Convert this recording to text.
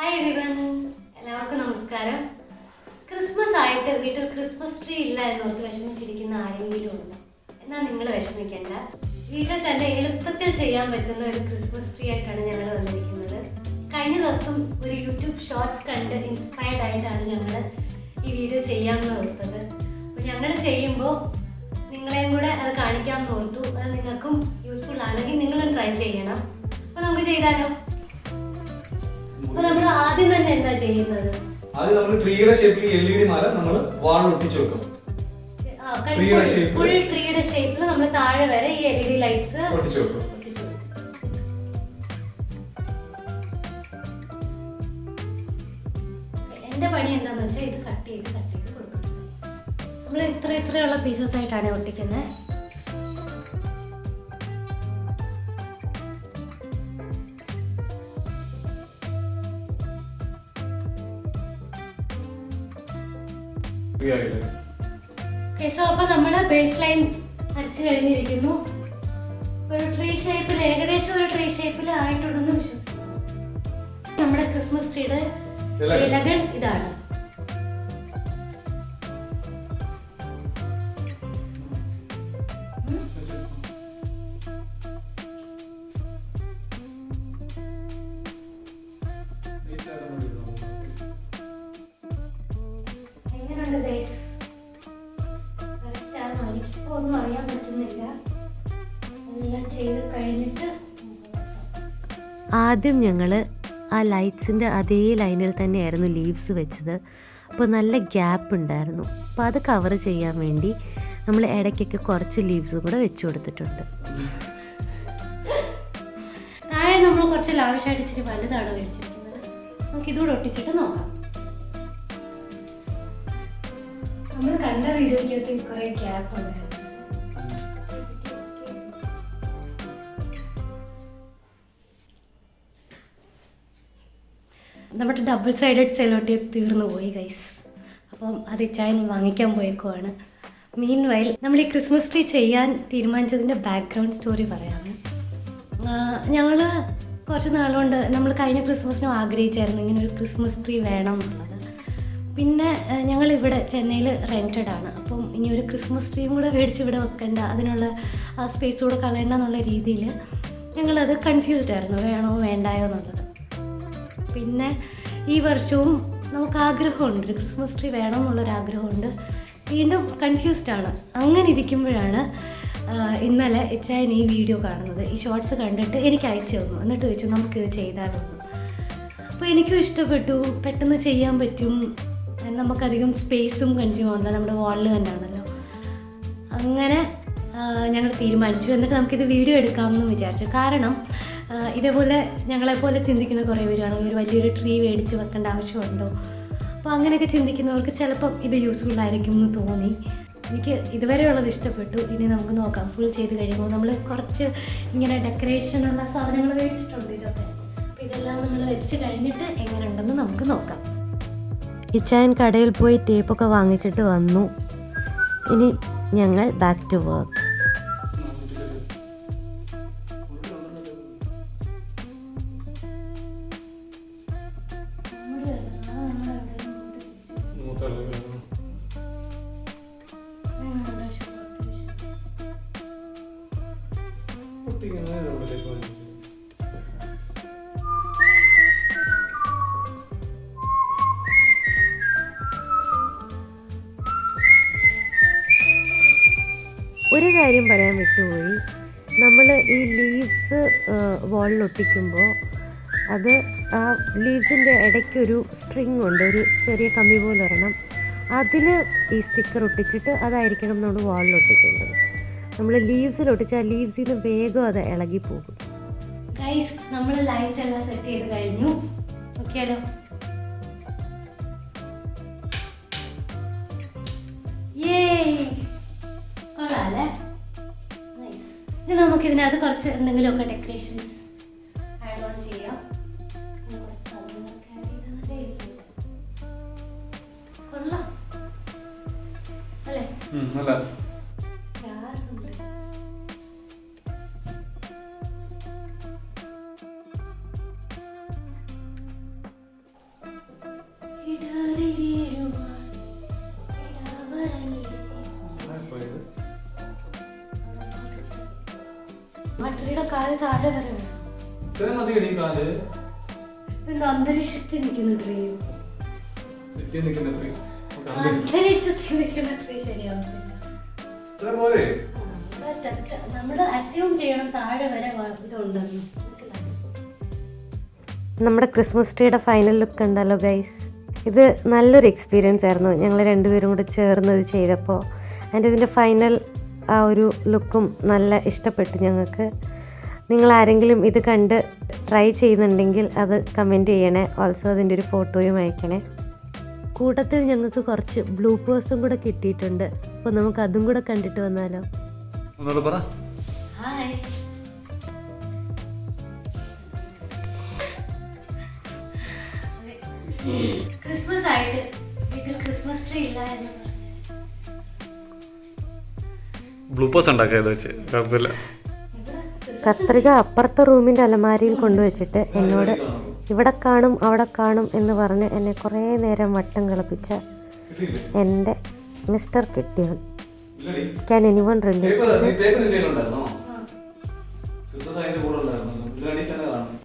Hi everyone, എല്ലാവർക്കും നമസ്കാരം. Christmas ആയിട്ട് വീട്ടിൽ ക്രിസ്മസ് ട്രീ ഇല്ല എന്നോർത്ത് വിഷമിച്ചിരിക്കുന്ന ആരെങ്കിലും ഉണ്ട്. എന്നാൽ നിങ്ങൾ വിഷമിക്കേണ്ട, വീട്ടിൽ തന്നെ എളുപ്പത്തിൽ ചെയ്യാൻ പറ്റുന്ന ഒരു ക്രിസ്മസ് ട്രീ ആയിട്ടാണ് ഞങ്ങൾ വന്നിരിക്കുന്നത്. കഴിഞ്ഞ ദിവസം ഒരു യൂട്യൂബ് ഷോർട്സ് കണ്ട് ഇൻസ്പയർഡ് ആയിട്ടാണ് ഞങ്ങൾ ഈ വീഡിയോ ചെയ്യാമെന്ന് ഓർത്തത്. അപ്പോൾ ഞങ്ങൾ ചെയ്യുമ്പോൾ നിങ്ങളെയും കൂടെ അത് കാണിക്കാമെന്ന് ഓർത്തു. അത് നിങ്ങൾക്കും യൂസ്ഫുൾ ആണെങ്കിൽ നിങ്ങളും ട്രൈ ചെയ്യണം. അപ്പോൾ നമുക്ക് ചെയ്താലോ? അപ്പോൾ നമ്മൾ ആദ്യം തന്നെ എന്താ ചെയ്യുന്നത്? ആദ്യം നമ്മൾ ട്രീയുടെ ഷേപ്പിൽ LED മാല നമ്മൾ വാളിൽ ഒട്ടിച്ചു വെക്കും. ഫുൾ ട്രീയുടെ ഷേപ്പിൽ നമ്മൾ താഴെ വരെ ഈ LED ലൈറ്റ്സ് ഒട്ടിച്ചു വെക്കും. എന്റെ പണി എന്താന്ന് വെച്ചാൽ ഇത് കട്ട് ചെയ്ത് കൊടുക്കും. നമ്മൾ ഇത്രയുള്ള പീസസ് ആയിട്ടാണ് ഒട്ടിക്കുന്നത്. അപ്പൊ നമ്മള് ബേസ് ലൈൻ വരച്ചു കഴിഞ്ഞിരിക്കുന്നു. ഒരു ട്രീ ഷേപ്പിൽ, ഏകദേശം ഒരു ട്രീ ഷേപ്പിൽ ആയിട്ടുണ്ടെന്ന് വിശ്വസിക്കുന്നു. നമ്മുടെ ക്രിസ്മസ് ട്രീയുടെ ഇലകൾ ഇതാണ്. ഒന്നും അറിയാൻ പറ്റുന്നില്ല. എല്ലാം ചെയ്ത് കഴിഞ്ഞിട്ട് ആദ്യം ഞങ്ങൾ ആ ലൈറ്റ്സിൻ്റെ അതേ ലൈനിൽ തന്നെയായിരുന്നു ലീവ്സ് വെച്ചത്. അപ്പോൾ നല്ല ഗ്യാപ്പ് ഉണ്ടായിരുന്നു. അപ്പോൾ അത് കവർ ചെയ്യാൻ വേണ്ടി നമ്മൾ ഇടയ്ക്കൊക്കെ കുറച്ച് ലീവ്സ് കൂടെ വെച്ച് കൊടുത്തിട്ടുണ്ട്. താഴെ നമ്മൾ കുറച്ച് ലാവിഷായിട്ട് ഇച്ചിരി വലുതാണ് മേടിച്ചിരിക്കുന്നത്. നമുക്ക് ഇതുകൂടെ ഒട്ടിച്ചിട്ട് നോക്കാം. നമ്മൾ കണ്ട വീഡിയോയ്ക്കൊക്കെ കുറേ ഗ്യാപ്പ് ഉണ്ടായിരുന്നു. നമ്മുടെ ഡബിൾ സൈഡഡ് സെല്ലോ ടേപ്പ് തീർന്നു പോയി ഗൈസ്. അപ്പം അത് ഇച്ചായൻ വാങ്ങിക്കാൻ പോയേക്കുവാണ്. മീൻ വൈൽ നമ്മൾ ഈ ക്രിസ്മസ് ട്രീ ചെയ്യാൻ തീരുമാനിച്ചതിൻ്റെ ബാക്ക്ഗ്രൗണ്ട് സ്റ്റോറി പറയാം. ഞങ്ങൾ കുറച്ച് നാളുകൊണ്ട് നമ്മൾ കഴിഞ്ഞ ക്രിസ്മസിനും ആഗ്രഹിച്ചായിരുന്നു ഇങ്ങനെ ഒരു ക്രിസ്മസ് ട്രീ വേണം എന്നുള്ളത്. പിന്നെ ഞങ്ങളിവിടെ ചെന്നൈയിൽ റെൻറ്റഡ് ആണ്. അപ്പം ഇനി ഒരു ക്രിസ്മസ് ട്രീയും കൂടെ മേടിച്ച് ഇവിടെ വെക്കേണ്ട, അതിനുള്ള ആ സ്പേസ് കൂടെ കളയണ്ട എന്നുള്ള രീതിയിൽ ഞങ്ങളത് കൺഫ്യൂസ്ഡ് ആയിരുന്നു, വേണോ വേണ്ടായോ എന്നുള്ളത്. പിന്നെ ഈ വർഷവും നമുക്ക് ആഗ്രഹമുണ്ട്, ഒരു ക്രിസ്മസ് ട്രീ വേണം എന്നുള്ളൊരാഗ്രഹമുണ്ട്. വീണ്ടും കൺഫ്യൂസ്ഡ് ആണ്. അങ്ങനെ ഇരിക്കുമ്പോഴാണ് ഇന്നലെ ഇച്ചായൻ ഈ വീഡിയോ കാണുന്നത്. ഈ ഷോർട്സ് കണ്ടിട്ട് എനിക്ക് അയച്ചു തന്നു. എന്നിട്ട് ചോദിച്ചു നമുക്കിത് ചെയ്താലോ. അപ്പോൾ എനിക്കും ഇഷ്ടപ്പെട്ടു. പെട്ടെന്ന് ചെയ്യാൻ പറ്റും, നമുക്കധികം സ്പേസും കൺസ്യൂം ആവുന്നില്ല, നമ്മുടെ വാളിൽ തന്നെയാണല്ലോ. അങ്ങനെ ഞങ്ങൾ തീരുമാനിച്ചു. എന്നിട്ട് നമുക്കിത് വീഡിയോ എടുക്കാമെന്ന് വിചാരിച്ചു. കാരണം ഇതേപോലെ ഞങ്ങളെപ്പോലെ ചിന്തിക്കുന്ന കുറേ പേരാണെങ്കിൽ ഒരു വലിയൊരു ട്രീ മേടിച്ച് വെക്കേണ്ട ആവശ്യമുണ്ടോ, അപ്പോൾ അങ്ങനെയൊക്കെ ചിന്തിക്കുന്നവർക്ക് ചിലപ്പം ഇത് യൂസ്ഫുൾ ആയിരിക്കും എന്ന് തോന്നി. എനിക്ക് ഇതുവരെയുള്ളത് ഇഷ്ടപ്പെട്ടു. ഇനി നമുക്ക് നോക്കാം. ഫുൾ ചെയ്ത് കഴിയുമ്പോൾ നമ്മൾ കുറച്ച് ഇങ്ങനെ ഡെക്കറേഷനുള്ള സാധനങ്ങൾ മേടിച്ചിട്ടുണ്ട് ഇതൊക്കെ. അപ്പോൾ ഇതെല്ലാം നമ്മൾ വെച്ച് കഴിഞ്ഞിട്ട് എങ്ങനെയുണ്ടെന്ന് നമുക്ക് നോക്കാം. ഇച്ചായൻ കടയിൽ പോയി ടേപ്പൊക്കെ വാങ്ങിച്ചിട്ട് വന്നു. ഇനി ഞങ്ങൾ ബാക്ക് ടു വർക്ക്. ഒരു കാര്യം പറയാൻ വിട്ടുപോയി. നമ്മൾ ഈ ലീവ്സ് വാളിലൊട്ടിക്കുമ്പോൾ അത് ആ ലീവ്സിൻ്റെ ഇടയ്ക്കൊരു സ്ട്രിങ് ഉണ്ട്, ഒരു ചെറിയ കമ്പി പോലെ ഒരെണ്ണം. അതിൽ ഈ സ്റ്റിക്കർ ഒട്ടിച്ചിട്ട് അതായിരിക്കണം നമ്മൾ വാളിലൊട്ടിക്കേണ്ടത്. നമ്മൾ ലീവ്സിലൊട്ടിച്ച് ആ ലീവ്സിൽ നിന്ന് വേഗം അത് ഇളകിപ്പോകും. ഗൈസ്, നമ്മൾ ലൈറ്റ് എല്ലാം സെറ്റ് ചെയ്ത് കഴിഞ്ഞു. നോക്കിയാലോ? കൊള്ളാല്ലേ? ഇനി നമുക്ക് ഇതിനകത്ത് കുറച്ച് എന്തെങ്കിലുമൊക്കെ ഡെക്കറേഷൻസ് ആഡ് ഓൺ ചെയ്യാം. കൊള്ളാം അല്ലേ? കാല് താഴെ വരെ വേണം. ഇത്രയും മതി എണീ കാല്. ഇത് അന്തരീക്ഷത്തിൽ നിൽക്കുന്ന ട്രീ. തെറ്റി നിൽക്കുന്ന ട്രീ. അന്തരീക്ഷത്തിൽ നിൽക്കുന്ന ട്രീ ശരിയാവുന്നില്ല. ഇത്ര പോരെ? നമ്മള് അസ്യൂം ചെയ്യണം താഴെ വരെ ഇതുണ്ടെന്ന്. നമ്മുടെ ക്രിസ്മസ് ട്രീയുടെ ഫൈനൽ ലുക്ക് ഉണ്ടല്ലോ ഗൈസ്. ഇത് നല്ലൊരു എക്സ്പീരിയൻസ് ആയിരുന്നു. ഞങ്ങൾ രണ്ടുപേരും കൂടെ ചേർന്ന് ഇത് ചെയ്തപ്പോൾ അതിൻ്റെ ഇതിൻ്റെ ഫൈനൽ ആ ഒരു ലുക്കും നല്ല ഇഷ്ടപ്പെട്ടു ഞങ്ങൾക്ക്. നിങ്ങൾ ആരെങ്കിലും ഇത് കണ്ട് ട്രൈ ചെയ്യുന്നുണ്ടെങ്കിൽ അത് കമൻറ്റ് ചെയ്യണേ. ഓൾസോ അതിൻ്റെ ഒരു ഫോട്ടോയും അയക്കണേ. കൂട്ടത്തിൽ ഞങ്ങൾക്ക് കുറച്ച് ബ്ലൂപ്പേഴ്സും കൂടെ കിട്ടിയിട്ടുണ്ട്. അപ്പോൾ നമുക്ക് അതും കൂടെ കണ്ടിട്ട് വന്നാലോ. ഒന്നുകൂടെ പറ. ഹായ്. ക്രിസ്മസ് ആയിട്ട് വീട്ടിൽ ക്രിസ്മസ് ട്രീ ഇല്ല എന്ന് പറഞ്ഞു. ബ്ലൂപ്പേഴ്സ് ഉണ്ടാക്കിയത് വെച്ച് കുഴപ്പമില്ല. കത്രിക അപ്പുറത്തെ റൂമിൻ്റെ അലമാരിയിൽ കൊണ്ടുവച്ചിട്ട് എന്നോട് ഇവിടെ കാണും അവിടെ കാണും എന്ന് പറഞ്ഞ് എന്നെ കുറേ നേരം വട്ടം കളിപ്പിച്ച എൻ്റെ മിസ്റ്റർ കിട്ടിയവൻ. Can anyone relate? പേപ്പർ നിന്റെ കയ്യിലുണ്ടായിരുന്നോ? സിസ്റ്റർ അതിന്റെ കൂടെ ഉണ്ടായിരുന്നല്ലോ. ഇതിലടി തന്നെ കാണും.